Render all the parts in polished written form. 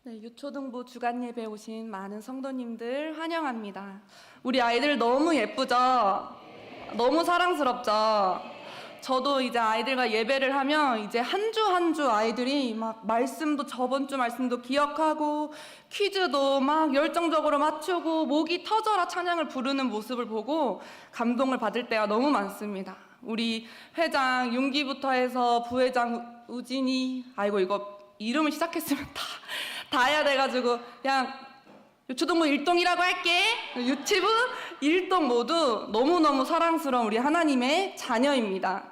네, 유초등부 주간 예배 오신 많은 성도님들 환영합니다. 우리 아이들 너무 예쁘죠? 너무 사랑스럽죠? 저도 이제 아이들과 예배를 하면 이제 한 주 한 주 아이들이 막 말씀도 저번 주 말씀도 기억하고 퀴즈도 막 열정적으로 맞추고 목이 터져라 찬양을 부르는 모습을 보고 감동을 받을 때가 너무 많습니다. 우리 회장 윤기부터 해서 부회장 우진이, 아이고 이거 이름을 시작했으면 다 해야 돼가지고 그냥 유초등부 일동이라고 할게. 유치부 일동 모두 너무너무 사랑스러운 우리 하나님의 자녀입니다.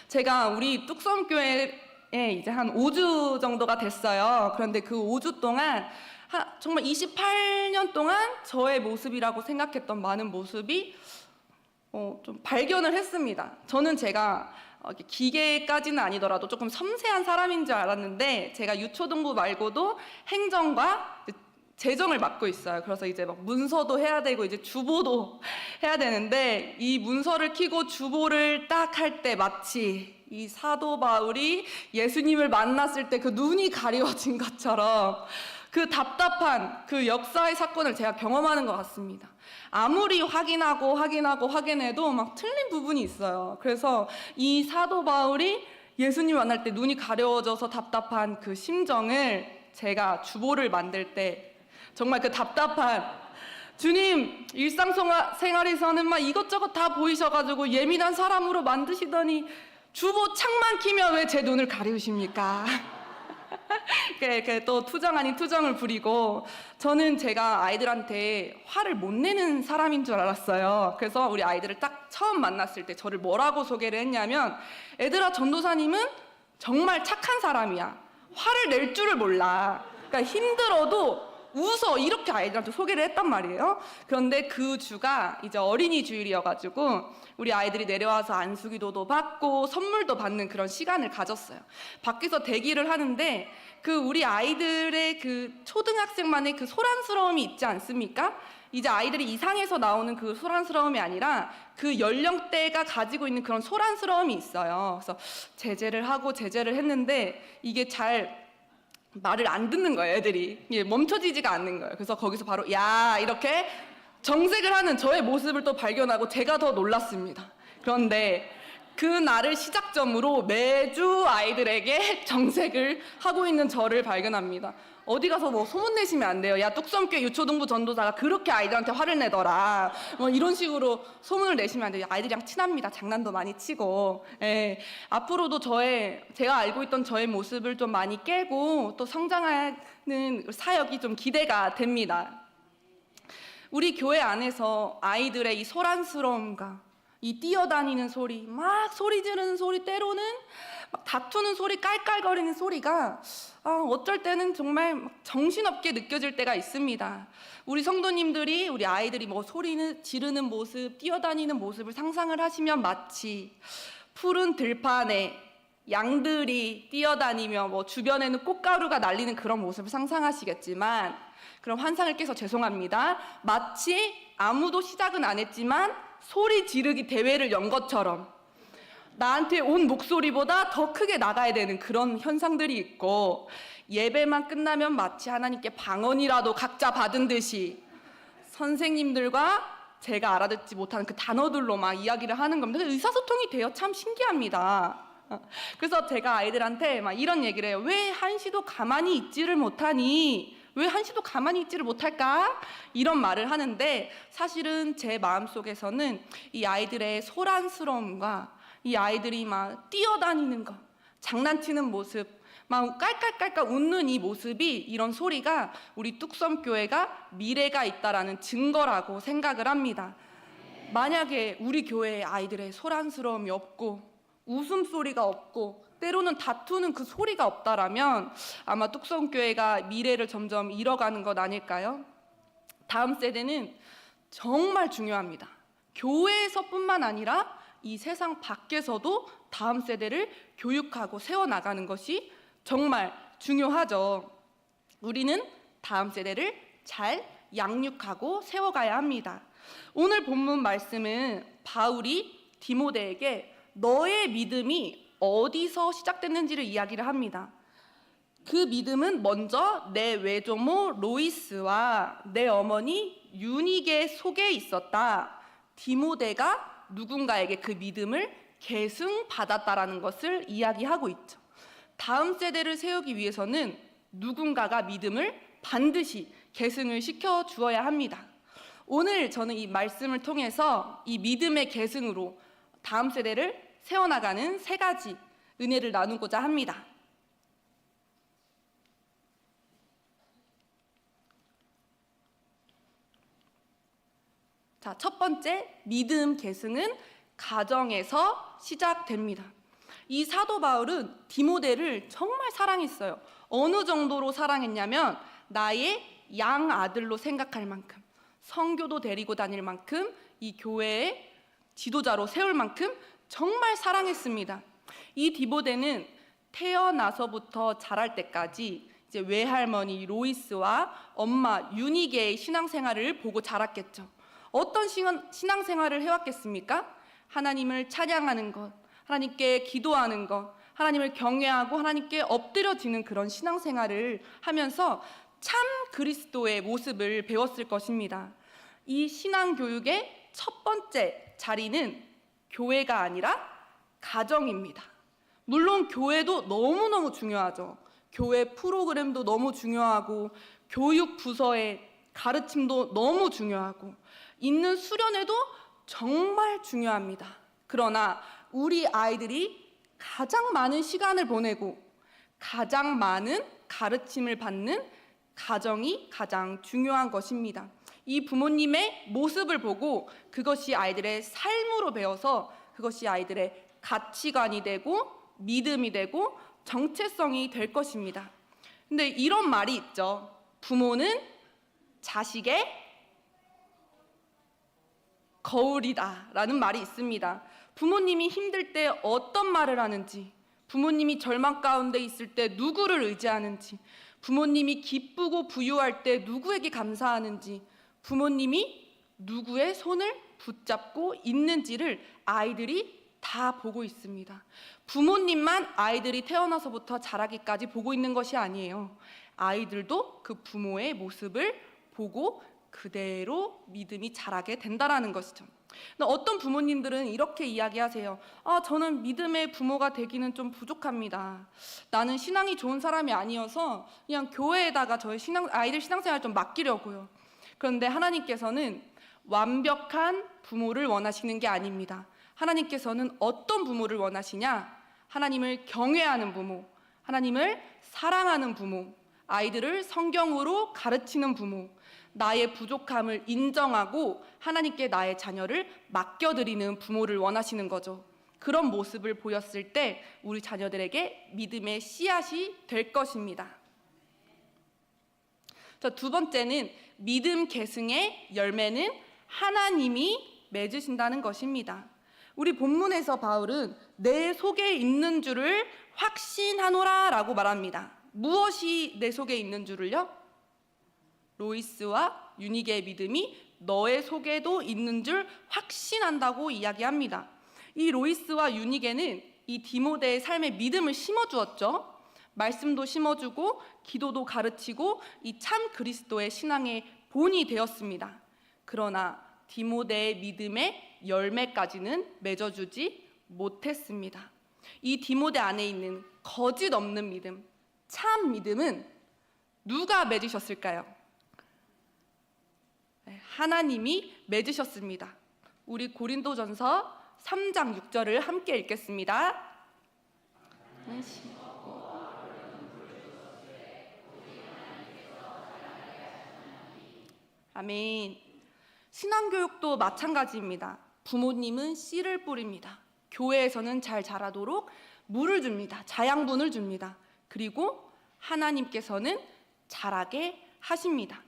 제가 우리 뚝섬교회에 이제 한 5주 정도가 됐어요. 그런데 그 5주 동안 정말 28년 동안 저의 모습이라고 생각했던 많은 모습이 좀 발견을 했습니다. 저는 제가 기계까지는 아니더라도 조금 섬세한 사람인 줄 알았는데 제가 유초등부 말고도 행정과 재정을 맡고 있어요. 그래서 이제 막 문서도 해야 되고 이제 주보도 해야 되는데 이 문서를 켜고 주보를 딱 할 때 마치 이 사도 바울이 예수님을 만났을 때 그 눈이 가리워진 것처럼 그 답답한 그 역사의 사건을 제가 경험하는 것 같습니다. 아무리 확인해도 막 틀린 부분이 있어요. 그래서 이 사도 바울이 예수님 만날 때 눈이 가려워져서 답답한 그 심정을 제가 주보를 만들 때 정말 그 답답한 주님 일상생활에서는 막 이것저것 다 보이셔가지고 예민한 사람으로 만드시더니 주보 창만 키면 왜 제 눈을 가리우십니까? 또 투정 아닌 투정을 부리고 저는 제가 아이들한테 화를 못 내는 사람인 줄 알았어요. 그래서 우리 아이들을 딱 처음 만났을 때 저를 뭐라고 소개를 했냐면 애들아 전도사님은 정말 착한 사람이야. 화를 낼 줄을 몰라. 그러니까 힘들어도 웃어 이렇게 아이들한테 소개를 했단 말이에요. 그런데 그 주가 이제 어린이 주일이어가지고 우리 아이들이 내려와서 안수기도도 받고 선물도 받는 그런 시간을 가졌어요. 밖에서 대기를 하는데 그 우리 아이들의 그 초등학생만의 그 소란스러움이 있지 않습니까? 이제 아이들이 이상해서 나오는 그 소란스러움이 아니라 그 연령대가 가지고 있는 그런 소란스러움이 있어요. 그래서 제재를 했는데 이게 잘 말을 안 듣는 거예요, 애들이. 멈춰지지가 않는 거예요. 그래서 거기서 바로 야 이렇게 정색을 하는 저의 모습을 또 발견하고 제가 더 놀랐습니다. 그런데 그 날을 시작점으로 매주 아이들에게 정색을 하고 있는 저를 발견합니다. 어디 가서 뭐 소문내시면 안 돼요. 야 뚝섬교회 유초등부 전도사가 그렇게 아이들한테 화를 내더라. 뭐 이런 식으로 소문을 내시면 안 돼요. 아이들이랑 친합니다. 장난도 많이 치고. 예. 앞으로도 제가 알고 있던 저의 모습을 좀 많이 깨고 또 성장하는 사역이 좀 기대가 됩니다. 우리 교회 안에서 아이들의 이 소란스러움과 이 뛰어다니는 소리, 막 소리 지르는 소리, 때로는 막 다투는 소리, 깔깔거리는 소리가 어쩔 때는 정말 정신없게 느껴질 때가 있습니다. 우리 성도님들이 우리 아이들이 뭐 소리는 지르는 모습, 뛰어다니는 모습을 상상을 하시면 마치 푸른 들판에 양들이 뛰어다니며 뭐 주변에는 꽃가루가 날리는 그런 모습을 상상하시겠지만 그런 환상을 깨서 죄송합니다. 마치 아무도 시작은 안 했지만 소리 지르기 대회를 연 것처럼 나한테 온 목소리보다 더 크게 나가야 되는 그런 현상들이 있고 예배만 끝나면 마치 하나님께 방언이라도 각자 받은 듯이 선생님들과 제가 알아듣지 못하는 그 단어들로 막 이야기를 하는 겁니다. 의사소통이 돼요. 참 신기합니다. 그래서 제가 아이들한테 막 이런 얘기를 해요. 왜 한시도 가만히 있지를 못하니? 왜 한시도 가만히 있지를 못할까? 이런 말을 하는데 사실은 제 마음속에서는 이 아이들의 소란스러움과 이 아이들이 막 뛰어다니는 거, 장난치는 모습, 막 깔깔깔깔 웃는 이 모습이 이런 소리가 우리 뚝섬교회가 미래가 있다라는 증거라고 생각을 합니다. 만약에 우리 교회에 아이들의 소란스러움이 없고 웃음소리가 없고 때로는 다투는 그 소리가 없다라면 아마 뚝섬교회가 미래를 점점 잃어가는 것 아닐까요? 다음 세대는 정말 중요합니다. 교회에서뿐만 아니라 이 세상 밖에서도 다음 세대를 교육하고 세워나가는 것이 정말 중요하죠. 우리는 다음 세대를 잘 양육하고 세워가야 합니다. 오늘 본문 말씀은 바울이 디모데에게 너의 믿음이 어디서 시작됐는지를 이야기를 합니다. 그 믿음은 먼저 내 외조모 로이스와 내 어머니 유니게 속에 있었다. 디모데가 누군가에게 그 믿음을 계승받았다라는 것을 이야기하고 있죠. 다음 세대를 세우기 위해서는 누군가가 믿음을 반드시 계승을 시켜 주어야 합니다. 오늘 저는 이 말씀을 통해서 이 믿음의 계승으로 다음 세대를 세워나가는 3가지 은혜를 나누고자 합니다. 자, 첫 번째, 믿음 계승은 가정에서 시작됩니다. 이 사도 바울은 디모데를 정말 사랑했어요. 어느 정도로 사랑했냐면 나의 양 아들로 생각할 만큼, 선교도 데리고 다닐 만큼, 이 교회의 지도자로 세울 만큼 정말 사랑했습니다. 이 디모데는 태어나서부터 자랄 때까지 이제 외할머니 로이스와 엄마 유니게의 신앙생활을 보고 자랐겠죠. 어떤 신앙생활을 해왔겠습니까? 하나님을 찬양하는 것, 하나님께 기도하는 것, 하나님을 경외하고 하나님께 엎드려지는 그런 신앙생활을 하면서 참 그리스도의 모습을 배웠을 것입니다. 이 신앙교육의 첫 번째 자리는 교회가 아니라 가정입니다. 물론 교회도 너무너무 중요하죠. 교회 프로그램도 너무 중요하고 교육 부서의 가르침도 너무 중요하고 있는 수련회도 정말 중요합니다. 그러나 우리 아이들이 가장 많은 시간을 보내고 가장 많은 가르침을 받는 가정이 가장 중요한 것입니다. 이 부모님의 모습을 보고 그것이 아이들의 삶으로 배워서 그것이 아이들의 가치관이 되고 믿음이 되고 정체성이 될 것입니다. 근데 이런 말이 있죠. 부모는 자식의 거울이다 라는 말이 있습니다. 부모님이 힘들 때 어떤 말을 하는지, 부모님이 절망 가운데 있을 때 누구를 의지하는지, 부모님이 기쁘고 부유할 때 누구에게 감사하는지, 부모님이 누구의 손을 붙잡고 있는지를 아이들이 다 보고 있습니다. 부모님만 아이들이 태어나서부터 자라기까지 보고 있는 것이 아니에요. 아이들도 그 부모의 모습을 보고 그대로 믿음이 자라게 된다라는 것이죠. 어떤 부모님들은 이렇게 이야기하세요. 저는 믿음의 부모가 되기는 좀 부족합니다. 나는 신앙이 좋은 사람이 아니어서 그냥 교회에다가 저희 아이들 신앙생활 좀 맡기려고요. 그런데 하나님께서는 완벽한 부모를 원하시는 게 아닙니다. 하나님께서는 어떤 부모를 원하시냐? 하나님을 경외하는 부모, 하나님을 사랑하는 부모, 아이들을 성경으로 가르치는 부모, 나의 부족함을 인정하고 하나님께 나의 자녀를 맡겨드리는 부모를 원하시는 거죠. 그런 모습을 보였을 때 우리 자녀들에게 믿음의 씨앗이 될 것입니다. 자, 두 번째는 믿음 계승의 열매는 하나님이 맺으신다는 것입니다. 우리 본문에서 바울은 내 속에 있는 줄을 확신하노라 라고 말합니다. 무엇이 내 속에 있는 줄을요? 로이스와 유니게의 믿음이 너의 속에도 있는 줄 확신한다고 이야기합니다. 이 로이스와 유니게는 이 디모데의 삶에 믿음을 심어주었죠. 말씀도 심어주고 기도도 가르치고 이 참 그리스도의 신앙의 본이 되었습니다. 그러나 디모데의 믿음의 열매까지는 맺어주지 못했습니다. 이 디모데 안에 있는 거짓 없는 믿음, 참 믿음은 누가 맺으셨을까요? 하나님이 맺으셨습니다. 우리 고린도전서 3장 6절을 함께 읽겠습니다. 아멘. 신앙교육도 마찬가지입니다. 부모님은 씨를 뿌립니다. 교회에서는 잘 자라도록 물을 줍니다. 자양분을 줍니다. 그리고 하나님께서는 자라게 하십니다.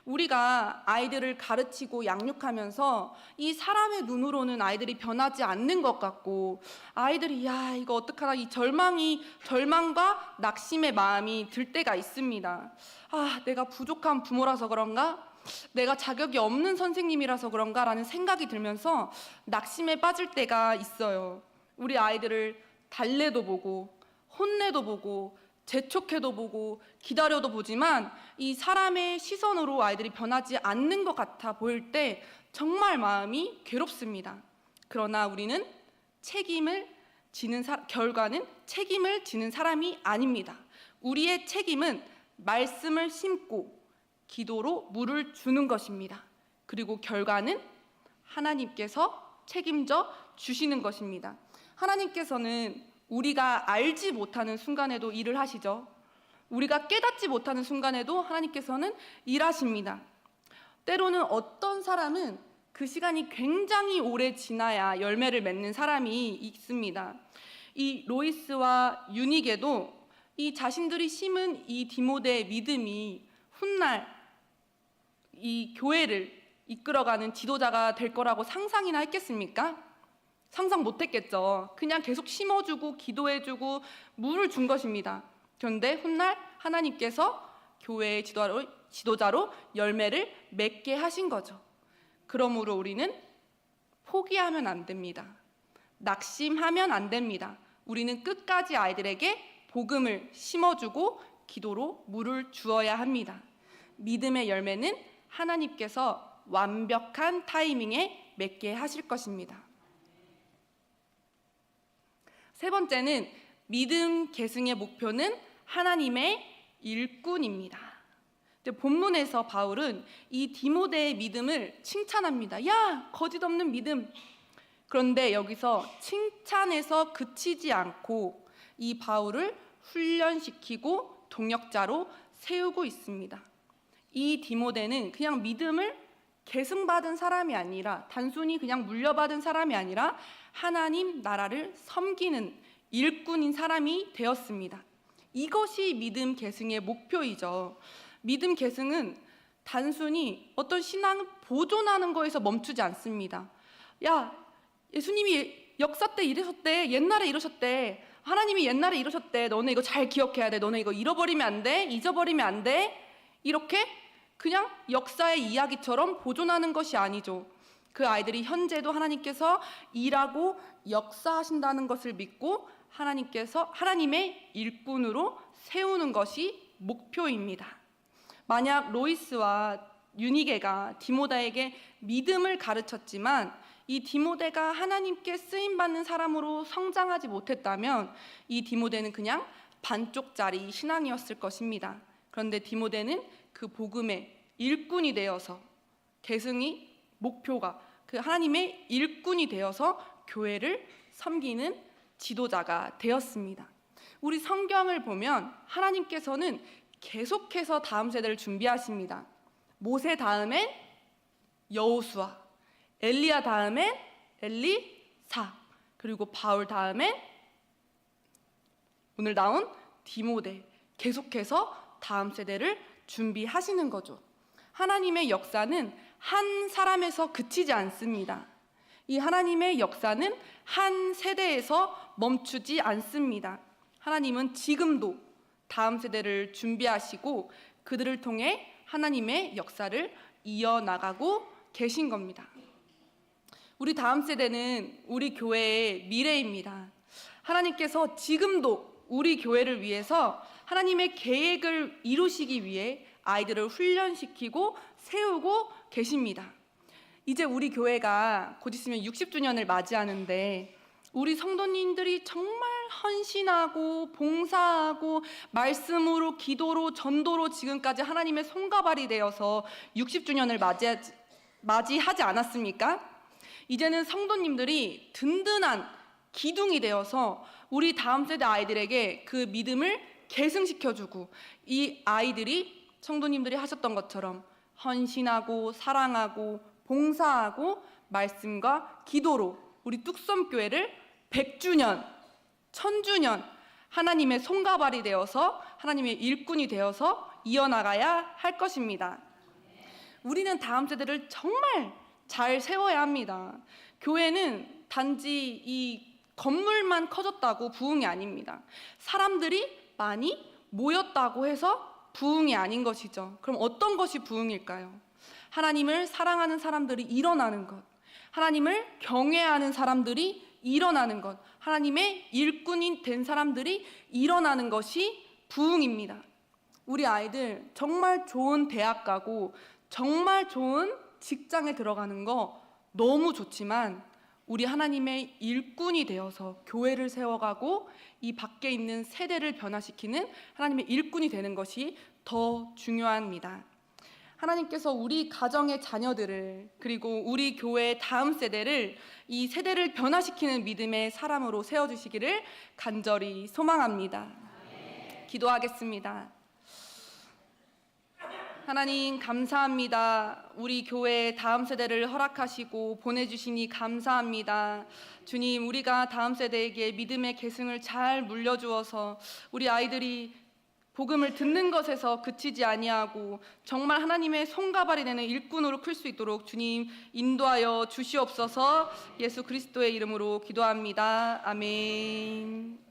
우리가 아이들을 가르치고 양육하면서 이 사람의 눈으로는 아이들이 변하지 않는 것 같고 아이들이 야 이거 어떡하나 이 절망과 낙심의 마음이 들 때가 있습니다. 내가 부족한 부모라서 그런가? 내가 자격이 없는 선생님이라서 그런가? 라는 생각이 들면서 낙심에 빠질 때가 있어요. 우리 아이들을 달래도 보고 혼내도 보고 재촉해도 보고 기다려도 보지만 이 사람의 시선으로 아이들이 변하지 않는 것 같아 보일 때 정말 마음이 괴롭습니다. 그러나 우리는 결과는 책임을 지는 사람이 아닙니다. 우리의 책임은 말씀을 심고 기도로 물을 주는 것입니다. 그리고 결과는 하나님께서 책임져 주시는 것입니다. 하나님께서는 우리가 알지 못하는 순간에도 일을 하시죠. 우리가 깨닫지 못하는 순간에도 하나님께서는 일하십니다. 때로는 어떤 사람은 그 시간이 굉장히 오래 지나야 열매를 맺는 사람이 있습니다. 이 로이스와 유니게도 이 자신들이 심은 이 디모데의 믿음이 훗날 이 교회를 이끌어가는 지도자가 될 거라고 상상이나 했겠습니까? 상상 못했겠죠. 그냥 계속 심어주고 기도해주고 물을 준 것입니다. 그런데 훗날 하나님께서 교회의 지도자로 열매를 맺게 하신 거죠. 그러므로 우리는 포기하면 안 됩니다. 낙심하면 안 됩니다. 우리는 끝까지 아이들에게 복음을 심어주고 기도로 물을 주어야 합니다. 믿음의 열매는 하나님께서 완벽한 타이밍에 맺게 하실 것입니다. 세 번째는 믿음 계승의 목표는 하나님의 일꾼입니다. 본문에서 바울은 이 디모데의 믿음을 칭찬합니다. 야, 거짓 없는 믿음. 그런데 여기서 칭찬에서 그치지 않고 이 바울을 훈련시키고 동역자로 세우고 있습니다. 이 디모데는 그냥 믿음을 계승받은 사람이 아니라 단순히 그냥 물려받은 사람이 아니라 하나님 나라를 섬기는 일꾼인 사람이 되었습니다. 이것이 믿음 계승의 목표이죠. 믿음 계승은 단순히 어떤 신앙을 보존하는 거에서 멈추지 않습니다. 야, 예수님이 역사 때 이러셨대, 옛날에 이러셨대, 하나님이 옛날에 이러셨대, 너네 이거 잘 기억해야 돼, 너네 이거 잃어버리면 안 돼, 잊어버리면 안 돼, 이렇게 그냥 역사의 이야기처럼 보존하는 것이 아니죠. 그 아이들이 현재도 하나님께서 일하고 역사하신다는 것을 믿고 하나님의 일꾼으로 세우는 것이 목표입니다. 만약 로이스와 유니게가 디모데에게 믿음을 가르쳤지만 이 디모데가 하나님께 쓰임받는 사람으로 성장하지 못했다면 이 디모데는 그냥 반쪽짜리 신앙이었을 것입니다. 그런데 디모데는 그 복음의 일꾼이 되어서 계승이 목표가 그 하나님의 일꾼이 되어서 교회를 섬기는 지도자가 되었습니다. 우리 성경을 보면 하나님께서는 계속해서 다음 세대를 준비하십니다. 모세 다음엔 여호수아, 엘리야 다음엔 엘리사, 그리고 바울 다음엔 오늘 나온 디모데, 계속해서 다음 세대를 준비하시는 거죠. 하나님의 역사는 한 사람에서 그치지 않습니다. 이 하나님의 역사는 한 세대에서 멈추지 않습니다. 하나님은 지금도 다음 세대를 준비하시고 그들을 통해 하나님의 역사를 이어나가고 계신 겁니다. 우리 다음 세대는 우리 교회의 미래입니다. 하나님께서 지금도 우리 교회를 위해서 하나님의 계획을 이루시기 위해 아이들을 훈련시키고 세우고 계십니다. 이제 우리 교회가 곧 있으면 60주년을 맞이하는데 우리 성도님들이 정말 헌신하고 봉사하고 말씀으로 기도로 전도로 지금까지 하나님의 손가발이 되어서 60주년을 맞이하지 않았습니까? 이제는 성도님들이 든든한 기둥이 되어서 우리 다음 세대 아이들에게 그 믿음을 계승시켜주고 이 아이들이 성도님들이 하셨던 것처럼 헌신하고 사랑하고 봉사하고 말씀과 기도로 우리 뚝섬교회를 100주년, 1000주년 하나님의 손가발이 되어서 하나님의 일꾼이 되어서 이어나가야 할 것입니다. 우리는 다음 세대를 정말 잘 세워야 합니다. 교회는 단지 이 건물만 커졌다고 부흥이 아닙니다. 사람들이 많이 모였다고 해서 부흥이 아닌 것이죠. 그럼 어떤 것이 부흥일까요? 하나님을 사랑하는 사람들이 일어나는 것, 하나님을 경외하는 사람들이 일어나는 것, 하나님의 일꾼이 된 사람들이 일어나는 것이 부흥입니다. 우리 아이들 정말 좋은 대학 가고 정말 좋은 직장에 들어가는 거 너무 좋지만 우리 하나님의 일꾼이 되어서 교회를 세워가고 이 밖에 있는 세대를 변화시키는 하나님의 일꾼이 되는 것이 더 중요합니다. 하나님께서 우리 가정의 자녀들을 그리고 우리 교회의 다음 세대를 이 세대를 변화시키는 믿음의 사람으로 세워주시기를 간절히 소망합니다. 기도하겠습니다. 하나님 감사합니다. 우리 교회의 다음 세대를 허락하시고 보내주시니 감사합니다. 주님, 우리가 다음 세대에게 믿음의 계승을 잘 물려주어서 우리 아이들이 복음을 듣는 것에서 그치지 아니하고 정말 하나님의 손가발이 되는 일꾼으로 클 수 있도록 주님 인도하여 주시옵소서. 예수 그리스도의 이름으로 기도합니다. 아멘.